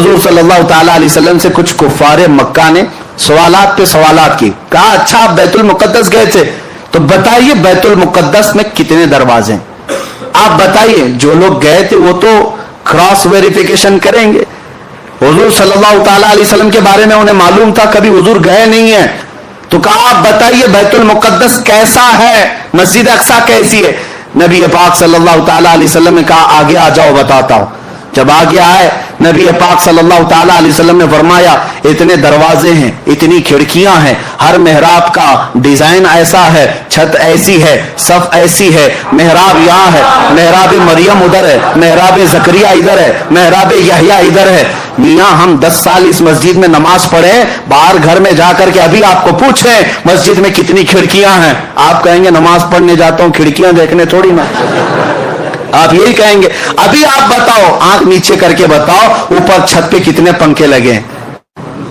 हुजूर सल्लल्लाहु ताला अलैहि वसल्लम से कुछ कुफ्फारे मक्का ने सवालात पे सवालात की। कहा अच्छा आप बैतुल मुकद्दस गए थे, तो बताइए बैतुल मुकद्दस में कितने दरवाजे हैं, आप बताइए। जो लोग गए थे वो तो क्रॉस वेरिफिकेशन करेंगे। हुजूर सल्लल्लाहु ताला अलैहि वसल्लम के बारे में उन्हें मालूम था, कभी हुजूर गए नहीं है, तो कहा आप बताइए बैतुल मुकद्दस कैसा है, मस्जिद अक्सा कैसी है। नबी पाक सल्लल्लाहु ताला अलैहि वसल्लम ने कहा आगे आ जाओ बताता हूं। जब आगे आए नबी पाक सल्लल्लाहु ताला अलैहि वसल्लम ने फरमाया इतने दरवाजे हैं, इतनी खिड़कियां हैं, हर मेहराब का डिजाइन ऐसा है, छत ऐसी है, सफ ऐसी है, मेहराब यहाँ है, मेहराब मरियम उधर है, मेहराब जकरिया इधर है, मेहराब यहया इधर है। मियाँ हम 10 साल इस मस्जिद में नमाज पढ़े, बाहर घर में जाकर के अभी आपको पूछें मस्जिद में कितनी खिड़कियां हैं, आप कहेंगे नमाज पढ़ने जाता हूं खिड़कियां देखने थोड़ी ना, आप यही कहेंगे। अभी आप बताओ, आंख नीचे करके बताओ ऊपर छत पे कितने पंखे लगे हैं,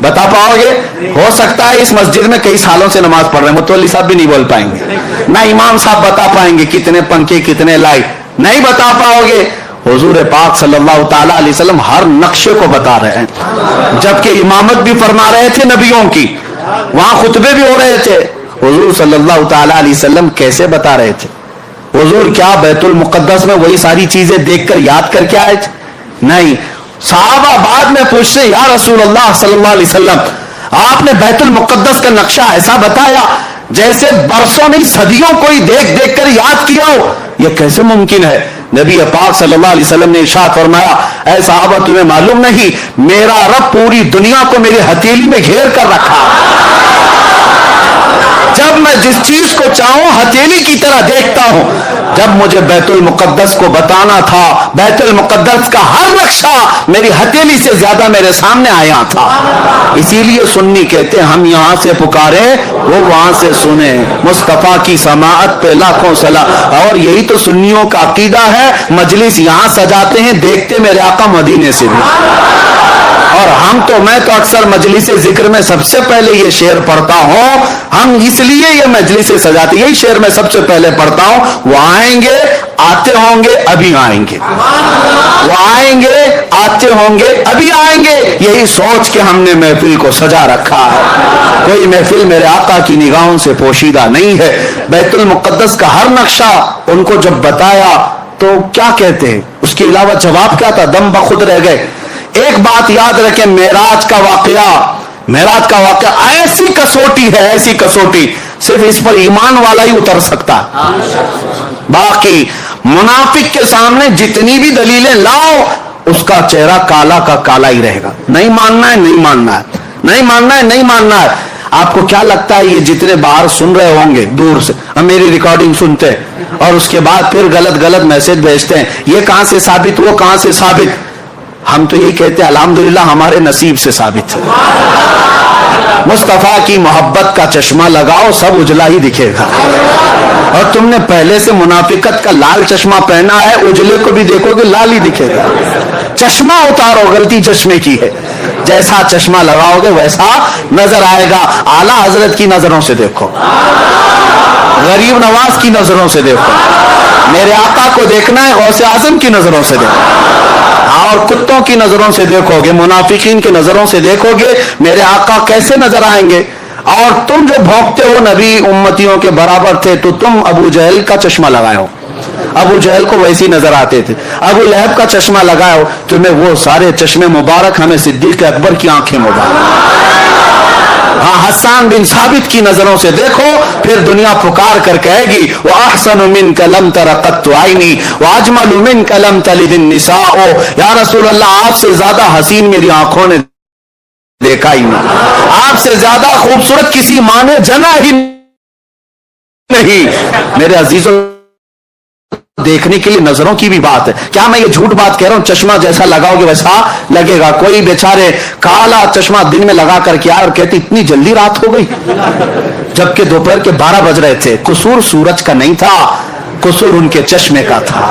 बता पाओगे? हो सकता है इस मस्जिद में कई सालों से नमाज पढ़ रहे हैं, मुतवल्ली साहब भी नहीं बोल पाएंगे, ना इमाम साहब बता पाएंगे कितने पंखे कितने लाइट, नहीं बता पाओगे। हुजूर पाक सल्लल्लाहु ताला अलैहि वसल्लम हर नक्शे को बता रहे हैं, जबकि इमामत भी फरमा रहे थे नबियों की, वहां खुतबे भी हो रहे थे। हुजूर सल्लल्लाहु ताला अलैहि वसल्लम कैसे बता रहे थे? हुजूर क्या बैतुल मुकद्दस में वही सारी चीजें देखकर याद करके आए थे? नहीं। सहाबा बाद में पूछते या रसूलल्लाह सल्लल्लाहु अलैहि वसल्लम आपने बैतुल मुकद्दस का नक्शा ऐसा बताया जैसे बरसों नहीं सदियों कोई देख देख कर याद किया हो, यह कैसे मुमकिन है? नबी पाक सल्लल्लाहु अलैहि वसल्लम ने इरशाद फरमाया ऐ सहाबा तुम्हें मालूम नहीं मेरा रब पूरी दुनिया को मेरी हथेली में घेर कर रखा, जब मैं जिस चीज को चाहूं हथेली की तरह देखता हूं। जब मुझे बैतुल मुकद्दस को बताना था, बैतुल मुकद्दस का हर नक्शा मेरी हथेली से ज्यादा मेरे सामने आया था। इसीलिए सुन्नी कहते हैं हम यहां से पुकारे वो वहां से सुने, मुस्तफा की समाअत पे लाखों सलाम। और यही तो सुन्नियों का अकीदा है, मजलिस यहां सजाते हैं देखते मेरे आका मदीने से भी। और मैं तो अक्सर मजलिस जिक्र में सबसे पहले ये शेर पढ़ता हूं, हम इसलिए ये मजलिस सजाते, यही शेर मैं सबसे पहले पढ़ता हूं, वो आएंगे आते होंगे अभी आएंगे, वो आएंगे आते होंगे अभी आएंगे, यही सोच के हमने महफिल को सजा रखा है। कोई महफिल मेरे आका की निगाहों से पोशीदा नहीं है। बैतुल मुकद्दस का हर नक्शा उनको जब बताया तो क्या कहते हैं, उसके अलावा जवाब क्या था, दम बखुद रह गए। एक बात याद रखें, मेराज का वाकया ऐसी कसौटी है, ऐसी कसौटी सिर्फ इस पर ईमान वाला ही उतर सकता है। बाकी मुनाफिक के सामने जितनी भी दलीलें लाओ उसका चेहरा काला का काला ही रहेगा। नहीं मानना है नहीं मानना है, नहीं मानना है नहीं मानना है। आपको क्या लगता है ये जितने बाहर सुन रहे होंगे दूर से, हम मेरी रिकॉर्डिंग सुनते हैं और उसके बाद फिर गलत मैसेज भेजते हैं, ये कहां से साबित वो कहां से साबित। हम तो यही कहते हैं अल्हम्दुलिल्लाह हमारे नसीब से साबित है। मुस्तफा की मोहब्बत का चश्मा लगाओ सब उजला ही दिखेगा। और तुमने पहले से मुनाफिकत का लाल चश्मा पहना है, उजले को भी देखोगे लाल ही दिखेगा। चश्मा उतारो, गलती चश्मे की है, जैसा चश्मा लगाओगे वैसा नजर आएगा। आला हजरत की नजरों से देखो, गरीब नवाज की नजरों से देखो, मेरे आका को देखना है गौसे आजम की नजरों से देखो, और कुत्तों की नजरों से देखोगे, मुनाफिकीन की नजरों से देखोगे, मेरे आका कैसे नजर आएंगे। और तुम जो भौंकते हो नबी उम्मतियों के बराबर थे, तो तुम अबू जहल का चश्मा लगाए हो, अबू जहल को वैसी नजर आते थे। अबू लहब का चश्मा लगाओ, तुम्हें वो सारे चश्मे मुबारक, हमें सिद्दीक अकबर की आंखें मुबारक। हाँ, हसन बिन साबित की नजरों से देखो, फिर दुनिया पुकार कर कहेगी वो अहसनु मिनका लम तरा कत्तु आइनी व अजमलु मिनका लम तलिदिन निसाओ। या रसूल अल्लाह आपसे ज्यादा हसीन मेरी आंखों ने देखा ही नहीं, आपसे ज्यादा खूबसूरत किसी माँ ने जना ही नहीं। मेरे अजीजों, देखने के लिए नजरों की भी बात है। क्या मैं ये झूठ बात कह रहा हूं? चश्मा जैसा लगाओगे वैसा लगेगा। कोई बेचारे काला चश्मा दिन में लगा करके आए और कहते इतनी जल्दी रात हो गई, जबकि दोपहर के 12 बज रहे थे। कसूर सूरज का नहीं था, कसूर उनके चश्मे का था।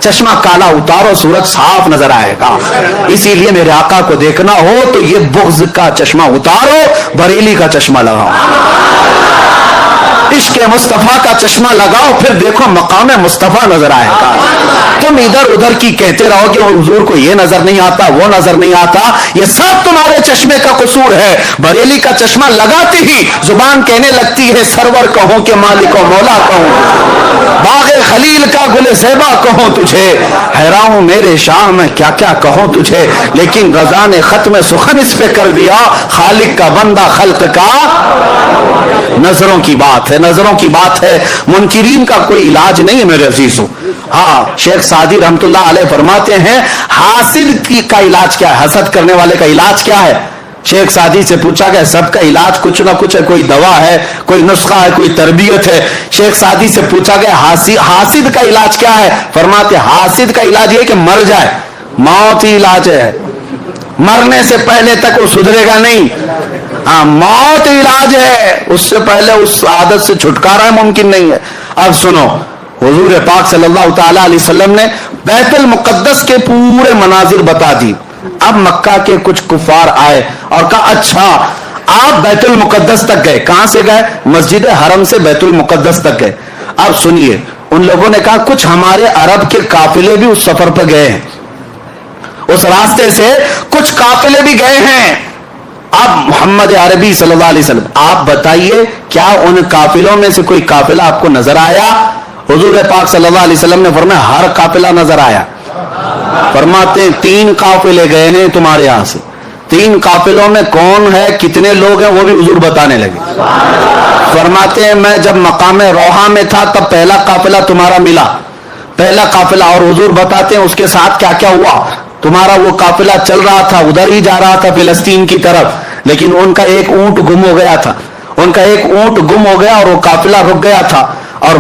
चश्मा काला उतारो, सूरज साफ नजर आएगा। इसीलिए मेरे आका को देखना हो तो ये बुग़्ज़ का चश्मा उतारो, बरेली का चश्मा लगाओ। इश्क मुस्तफा का चश्मा लगाओ, फिर देखो मकाम मुस्तफा नजर आएगा। तुम इधर उधर की कहते रहो कि हुजूर को ये नजर नहीं आता, वो नजर नहीं आता, ये सब तुम्हारे चश्मे का कसूर है। बरेली का चश्मा लगाते ही जुबान कहने लगती है सरवर कहूं कि मालिक मौला कहूं, बागे खलील का गुल ज़ेबा कहूं तुझे, हैरान हूं मेरे शाह में क्या क्या कहूं तुझे। लेकिन रज़ा ने खत्म सुखन इस पे कर दिया, खालिक का बंदा खल्क का। नजरों की बात है, नजरों की बात है, मुनकिरीन का कोई इलाज नहीं है मेरे अजीजों। हाँ, शेख सादी रहमतुल्लाह अलैह फरमाते हैं हासिद की का इलाज क्या है, हसद करने वाले का इलाज क्या है। शेख सादी से पूछा गया सबका इलाज कुछ ना कुछ है, कोई दवा है, कोई नुस्खा है, कोई तरबियत है। शेख सादी से पूछा गया हासिद का इलाज क्या है, फरमाते हासिद का इलाज ये कि मर जाए, मौत ही इलाज है, मरने से पहले तक वो सुधरेगा नहीं। हाँ, मौत इलाज है, उससे पहले उस आदत से छुटकारा मुमकिन नहीं है। अब सुनो, हुजूर पाक सल्लल्लाहु ताला अलैहि वसल्लम ने बैतुल मुक़द्दस के पूरे मनाजिर बता दी। अब मक्का के कुछ कुफार आए और कहा अच्छा आप बैतुल मुक़द्दस तक गए, कहां से गए, मस्जिद हरम से बैतुल मुक़द्दस तक गए। अब सुनिए, उन लोगों ने कहा कुछ हमारे अरब के काफिले भी उस सफर पर गए हैं, उस रास्ते से कुछ काफिले भी गए हैं। अब मोहम्मद अरबी सल्लल्लाहु अलैहि वसल्लम आप बताइए क्या उन काफिलों में से कोई काफिला आपको नजर आया। हुजूर पाक सल्लल्लाहु अलैहि वसल्लम ने फरमाया हर काफिला नजर आया। फरमाते हैं 3 काफिले गए हैं तुम्हारे यहां से, 3 काफिलों में कौन है, कितने लोग हैं, वो भी हुजूर बताने लगे। फरमाते हैं मैं जब मकाम रोहा में था तब पहला काफिला तुम्हारा मिला, पहला काफिला, और हुजूर बताते हैं उसके साथ क्या क्या हुआ। तुम्हारा वो काफिला चल रहा था, उधर ही जा रहा था फिलिस्तीन की तरफ, लेकिन उनका एक ऊंट गुम हो गया था, उनका एक ऊंट गुम हो गया और वो काफिला रुक गया था। और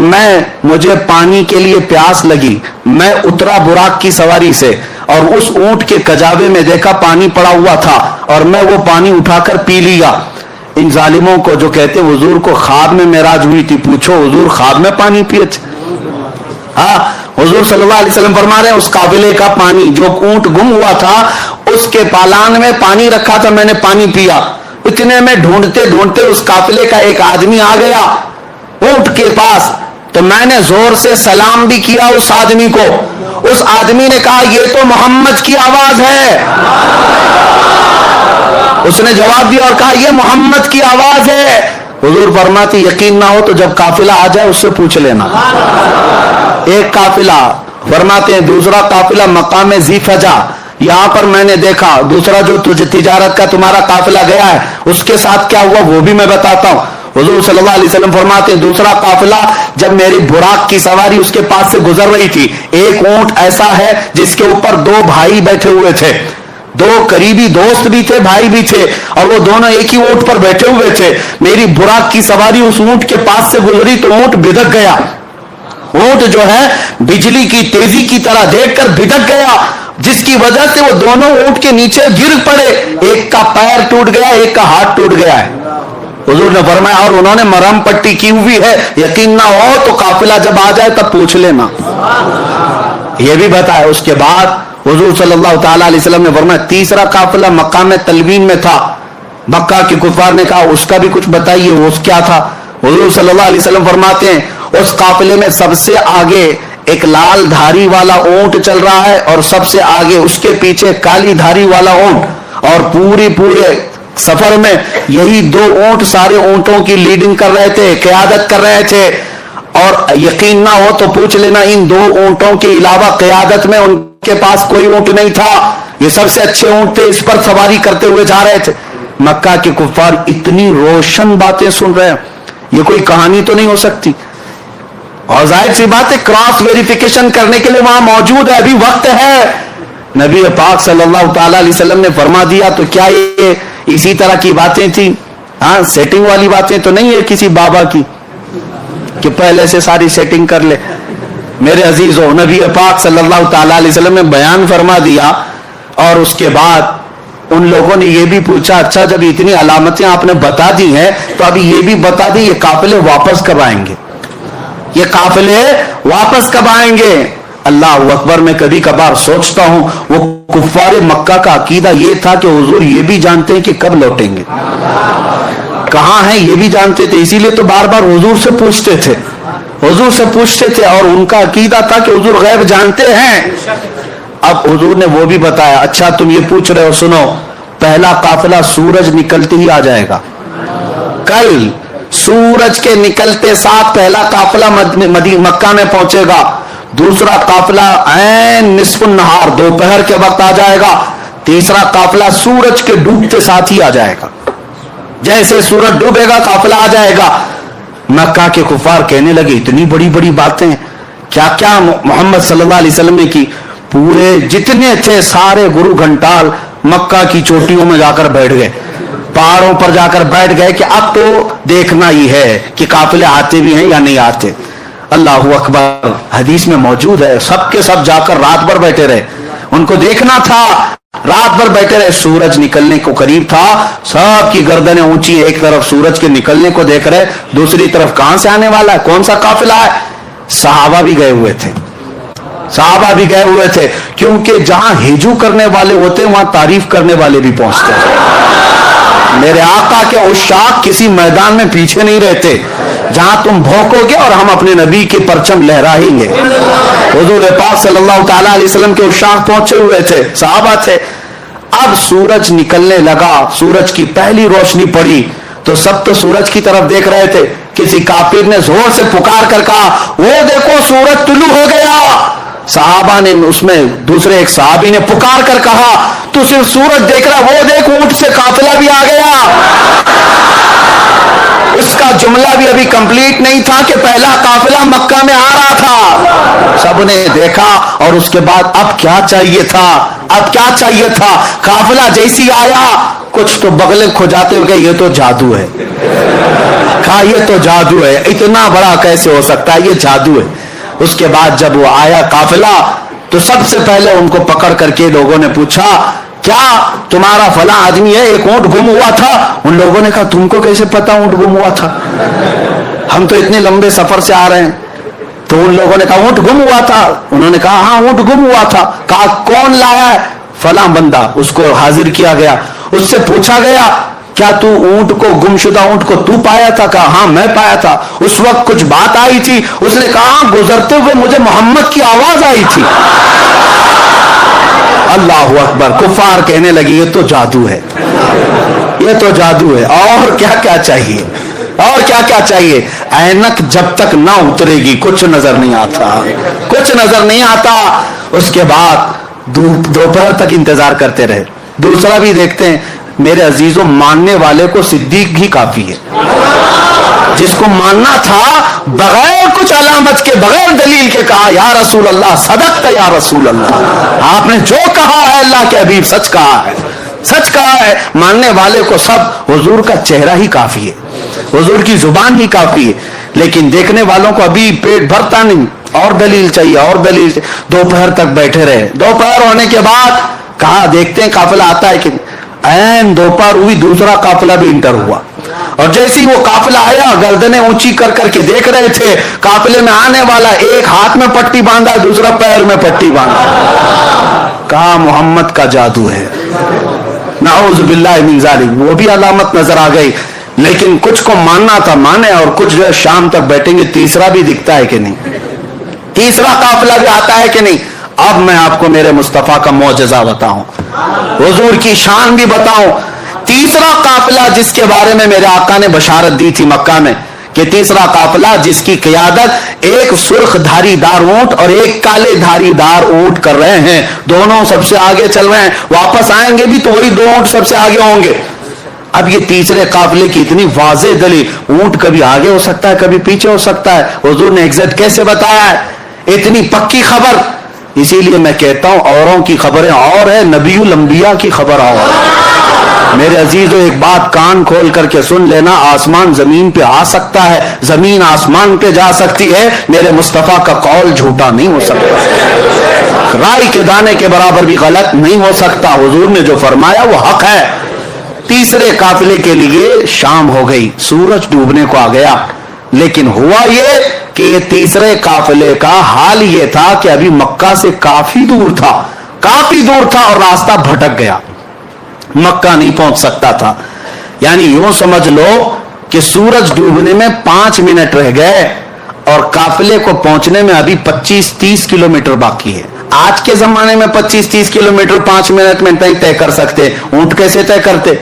मुझे पानी के लिए प्यास लगी, मैं उतरा बुराक की सवारी से और उस ऊंट के कजाबे में देखा पानी पड़ा हुआ था और मैं वो पानी उठाकर पी लिया। इन जालिमों को जो कहते हुजूर को ख्वाब में मेराज हुई थी, पूछो हुजूर ख्वाब में पानी पिए थे। हाँ, हुजूर सल्लल्लाहु अलैहि वसल्लम फरमा रहे हैं उस काफिले का पानी, जो ऊंट गुम हुआ था उसके पालान में पानी रखा था, मैंने पानी पिया। इतने में ढूंढते ढूंढते उस काफिले का एक आदमी आ गया ऊंट के पास, तो मैंने जोर से सलाम भी किया उस आदमी को। उस आदमी ने कहा ये तो मोहम्मद की आवाज है। उसने जवाब दिया और कहा ये मोहम्मद की आवाज है। हुजूर फरमाती यकीन ना हो तो जब काफिला आ जाए उससे पूछ लेना। एक काफिला, फरमाते हैं दूसरा काफिला मकाम ज़ीफजा, यहां पर मैंने देखा दूसरा जो तिजारत का तुम्हारा काफिला गया है उसके साथ क्या हुआ वो भी मैं बताता हूं। हुजूर सल्लल्लाहु अलैहि वसल्लम फरमाते हैं दूसरा काफिला जब मेरी बुराक की सवारी उसके पास से गुजर रही थी, एक ऊंट ऐसा है जिसके ऊपर 2 भाई बैठे हुए थे, 2 करीबी दोस्त भी थे, भाई भी थे, और वो दोनों एक ही ऊंट पर बैठे हुए थे। मेरी बुराक की सवारी उस ऊंट के पास से गुजरी तो ऊंट बिदक गया, ऊंट जो है बिजली की तेजी की तरह देखकर बिदक गया, जिसकी वजह से वो दोनों ऊंट के नीचे गिर पड़े, एक का पैर टूट गया, एक का हाथ टूट गया है। हुजूर ने फरमाया और उन्होंने मरहम पट्टी की हुई है, यकीन ना हो तो काफिला जब आ जाए तब पूछ लेना। ये भी बताया। उसके बाद हुजूर सल्लल्लाहु ताला अलैहि वसल्लम ने फरमाया तीसरा काफिला मकाम तलवीन में था। मक्का के कुफार ने कहा उसका भी कुछ बताइए, वो क्या था। हुजूर सल्लल्लाहु अलैहि वसल्लम फरमाते हैं उस काफिले में सबसे आगे एक लाल धारी वाला ऊंट चल रहा है और सबसे आगे उसके पीछे काली धारी वाला ऊंट, और पूरे सफर में यही 2 ऊंट सारे ऊंटों की लीडिंग कर रहे थे, क़यादत कर रहे थे। और यकीन ना हो तो पूछ लेना इन 2 ऊंटों के अलावा क़यादत में उनके पास कोई ऊंट नहीं था, ये सबसे अच्छे ऊंट थे, इस पर सवारी करते हुए जा रहे थे। मक्का के कुफार इतनी रोशन बातें सुन रहे हैं, ये कोई कहानी तो नहीं हो सकती। और जाहिर सी बात है क्रॉस वेरिफिकेशन करने के लिए वहां मौजूद है, अभी वक्त है। नबी पाक सल्लल्लाहु ताला अलैहि वसल्लम ने फरमा दिया तो क्या ये इसी तरह की बातें थी? हाँ, सेटिंग वाली बातें तो नहीं है किसी बाबा की कि पहले से सारी सेटिंग कर ले। मेरे अजीजों, नबी पाक सल्लल्लाहु ताला अलैहि वसल्लम ने बयान फरमा दिया और उसके बाद उन लोगों ने ये भी पूछा अच्छा जब इतनी अलामतें आपने बता दी हैं तो अभी ये भी बता दी ये काफिले वापस कब आएंगे, ये काफिले वापस कब आएंगे। अल्लाह अकबर, मैं कभी कभार सोचता हूं वो कुफ्फार मक्का का अकीदा ये था कि हुजूर ये भी जानते हैं कि कब लौटेंगे, कहाँ हैं ये भी जानते थे, इसीलिए तो बार बार हुजूर से पूछते थे, हुजूर से पूछते थे, और उनका अकीदा था कि हुजूर गैब जानते हैं। अब हुजूर ने वो भी बताया, अच्छा तुम ये पूछ रहे हो, सुनो, पहला काफिला सूरज निकलते ही आ जाएगा, कल सूरज के निकलते साथ पहला काफिला मक्का में पहुंचेगा, दूसरा काफिला ऐन निस्फुन नहार दोपहर के वक्त आ जाएगा, तीसरा काफिला सूरज के डूबते साथ ही आ जाएगा, जैसे सूरज डूबेगा काफिला आ जाएगा। मक्का के कुफार कहने लगे इतनी बड़ी बड़ी बातें क्या क्या मोहम्मद सल्लल्लाहु अलैहि वसल्लम ने की। पूरे जितने थे सारे गुरु घंटाल मक्का की चोटियों में जाकर बैठ गए, पहाड़ों पर जाकर बैठ गए कि अब तो देखना ही है कि काफिले आते भी हैं या नहीं आते। अल्लाहू अकबर, हदीस में मौजूद है, सबके सब जाकर रात भर बैठे रहे, उनको देखना था, रात भर बैठे रहे। सूरज निकलने को करीब था, सबकी गर्दनें ऊंची, एक तरफ सूरज के निकलने को देख रहे, दूसरी तरफ कहां से आने वाला है, कौन सा काफिला है। सहाबा भी गए हुए थे, सहाबा भी गए हुए थे, क्योंकि जहां हिजू करने वाले होते वहां तारीफ करने वाले भी पहुंचते हैं। मेरे आका के उशाक किसी मैदान में पीछे नहीं रहते, जहां तुम भौंकोगे और हम अपने नबी के परचम लहराएंगे। हुजूर पाक सल्लल्लाहु तआला अलैहि वसल्लम के उशाक पहुंचे हुए थे, सहाबा थे। अब सूरज निकलने लगा, सूरज की पहली रोशनी पड़ी तो सब तो सूरज की तरफ देख रहे थे। किसी काफिर ने जोर से पुकार कर कहा, वो देखो सूरज तुलू हो गया। सहाबा ने, उसमें दूसरे एक सहाबी ने पुकार कर कहा, तू सिर्फ सूरज देख रहा, वो देख ऊंट से काफिला भी आ गया। उसका जुमला भी अभी कंप्लीट नहीं था कि पहला काफिला मक्का में आ रहा था। सबने देखा और उसके बाद अब क्या चाहिए था, अब क्या चाहिए था। काफिला जैसी आया कुछ तो बगले खुजाते हुए ये तो जादू है, कहा ये तो जादू है, इतना बड़ा कैसे हो सकता है, ये जादू है। उसके बाद जब वो आया काफिला तो सबसे पहले उनको पकड़ करके लोगों ने पूछा, क्या तुम्हारा फला आदमी है, एक ऊंट गुम हुआ था। उन लोगों ने कहा, तुमको कैसे पता ऊंट गुम हुआ था, हम तो इतने लंबे सफर से आ रहे हैं। तो उन लोगों ने कहा ऊंट गुम हुआ था। उन्होंने कहा हाँ ऊंट गुम हुआ था। कहा कौन लाया है, फला बंदा। उसको हाजिर किया गया, उससे पूछा गया, क्या तू ऊंट को, गुमशुदा ऊंट को तू पाया था। कहा हाँ मैं पाया था। उस वक्त कुछ बात आई थी। उसने कहा गुजरते हुए मुझे मोहम्मद की आवाज आई थी। अल्लाहु अकबर, कुफार कहने लगे ये तो जादू है, ये तो जादू है, और क्या क्या चाहिए, और क्या क्या चाहिए। ऐनक जब तक ना उतरेगी कुछ नजर नहीं आता, कुछ नजर नहीं आता। उसके बाद दोपहर तक इंतजार करते रहे। दूसरा भी देखते हैं, मेरे अजीजों, मानने वाले को सिद्दीक ही काफी है। जिसको मानना था बगैर कुछ अलामत के, बगैर दलील के कहा या रसूल अल्लाह सदक़त या रसूल अल्लाह, आपने जो कहा है अल्लाह के हबीब सच कहा है, सच कहा है। मानने वाले को सब हुजूर का चेहरा ही काफी है, हुजूर की जुबान ही काफी है। लेकिन देखने वालों को अभी पेट भरता नहीं, और दलील चाहिए, और दलील चाहिए। दोपहर तक बैठे रहे। दोपहर होने के बाद कहा देखते हैं काफिला आता है कि ऐन दोपहर हुई, दूसरा काफिला भी इंटर हुआ। और जैसे ही वो काफिला आया, गर्दनें ऊंची कर करके देख रहे थे काफिले में आने वाला, एक हाथ में पट्टी बांधा, दूसरा पैर में पट्टी बांधा। कहा मोहम्मद का जादू है, नाऊज़ बिल्लाहि मिन ज़ालिक। वो भी अलामत नजर आ गई। लेकिन कुछ को मानना था माने, और कुछ जो है शाम तक बैठेंगे। तीसरा भी दिखता है कि नहीं, तीसरा काफिला भी आता है कि नहीं। अब मैं आपको मेरे मुस्तफा का मौजज़ा बताऊं, हुजूर की शान भी बताऊं। तीसरा काफिला जिसके बारे में मेरे आका ने बशारत दी थी मक्का में कि तीसरा काफिला जिसकी क़ियादत एक सुर्ख धारीदार ऊंट और एक काले धारीदार ऊंट कर रहे हैं, दोनों सबसे आगे चल रहे हैं। वापस आएंगे भी तो वही दो ऊंट सबसे आगे होंगे। अब ये तीसरे काफिले की इतनी वाज़े दलील, ऊंट कभी आगे हो सकता है कभी पीछे हो सकता है, हुजूर ने एग्जैक्ट कैसे बताया है, इतनी पक्की खबर। इसीलिए मैं कहता हूं औरों की खबरें और है, नबीउल अंबिया की खबर और। मेरे अजीजों, एक बात कान खोल करके सुन लेना, आसमान जमीन पे आ सकता है, जमीन आसमान पे जा सकती है, मेरे मुस्तफा का कौल झूठा नहीं हो सकता, राई के दाने के बराबर भी गलत नहीं हो सकता। हुजूर ने जो फरमाया वो हक है। तीसरे काफिले के लिए शाम हो गई, सूरज डूबने को आ गया। लेकिन हुआ ये कि ये तीसरे काफिले का हाल ये था कि अभी मक्का से काफी दूर था, काफी दूर था, और रास्ता भटक गया, मक्का नहीं पहुंच सकता था। यानी यूं समझ लो کہ سورج ڈوبنے میں 5 منٹ رہ گئے اور قافلے کو پہنچنے میں ابھی 25-30 کلومیٹر باقی ہے. آج کے زمانے میں 25-30 کلومیٹر 5 منٹ میں نہیں طے کر سکتے. اونٹ کیسے طے کرتے؟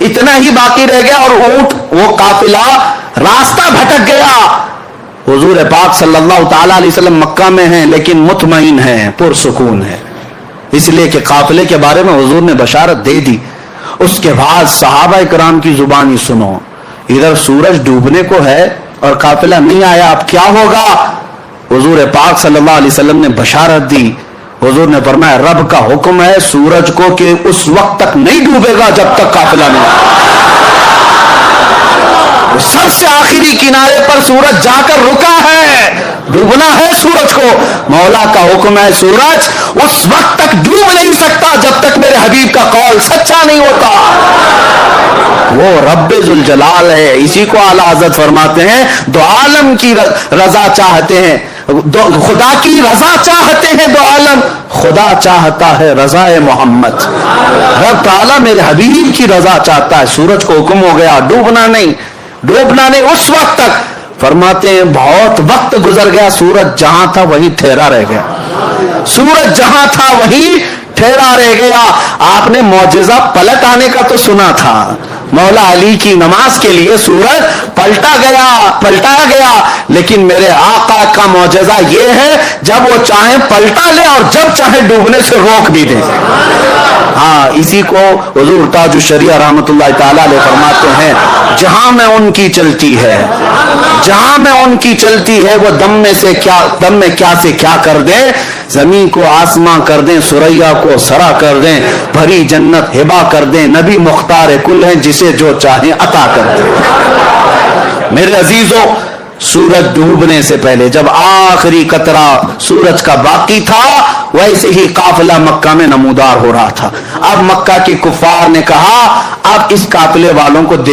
اتنا ہی باقی رہ گیا اور اونٹ وہ قافلہ راستہ بھٹک گیا. حضور پاک صلی اللہ تعالی علیہ وسلم مکہ میں ہیں لیکن مطمئن ہیں، پرسکون ہے، اس لیے کہ قافلے کے بارے میں حضور نے بشارت دے دی. اس کے بعد صحابہ کرام کی زبانی سنو، ادھر سورج ڈوبنے کو ہے اور قافلہ نہیں آیا، اب کیا ہوگا؟ حضور پاک صلی اللہ علیہ وسلم نے بشارت دی. حضور نے فرمایا رب کا حکم ہے سورج کو کہ اس وقت تک نہیں ڈوبے گا جب تک قافلہ نہیں آئے. سب سے آخری کنارے پر سورج جا کر رکا ہے، ڈوبنا ہے سورج کو. مولا کا حکم ہے سورج اس وقت تک ڈوب نہیں سکتا جب تک میرے حبیب کا قول سچا نہیں ہوتا. وہ رب ذوالجلال ہے، اسی کو اعلی حضرت فرماتے ہیں دو عالم کی رضا چاہتے ہیں، خدا کی رضا چاہتے ہیں دو عالم، خدا چاہتا ہے رضا محمد. رب تعالیٰ میرے حبیب کی رضا چاہتا ہے. سورج کو حکم ہو گیا ڈوبنا نہیں، ڈوبنا نہیں اس وقت تک. فرماتے ہیں بہت وقت گزر گیا، سورج جہاں تھا وہی ٹھہرا رہ گیا. سورج جہاں تھا وہی ٹھہرا رہ گیا. آپ نے معجزہ پلٹ آنے کا تو سنا تھا، مولا علی کی نماز کے لیے سورج پلٹا گیا، لیکن میرے آقا کا معجزہ یہ ہے جب وہ چاہیں پلٹا لے اور جب چاہیں ڈوبنے سے روک بھی دیں. ہاں اسی کو حضور تاج الشریعہ رحمۃ اللہ تعالی علیہ فرماتے ہیں جہاں میں ان کی چلتی ہے، جہاں میں ان کی چلتی ہے وہ دم میں کیا سے کیا کر دیں، زمین کو آسماں کر دیں، سریا کو سرا کر دیں، بھری جنت ہبا کر دیں، نبی مختار کل ہیں جسے جو چاہیں عطا کر دیں. میرے عزیزوں سورج ڈوبنے سے پہلے جب آخری قطرہ سورج کا باقی تھا ویسے ہی قافلہ مکہ میں نمودار ہو رہا تھا. اب مکہ کے کفار نے کہا اب اس قافلے والوں کو دیکھ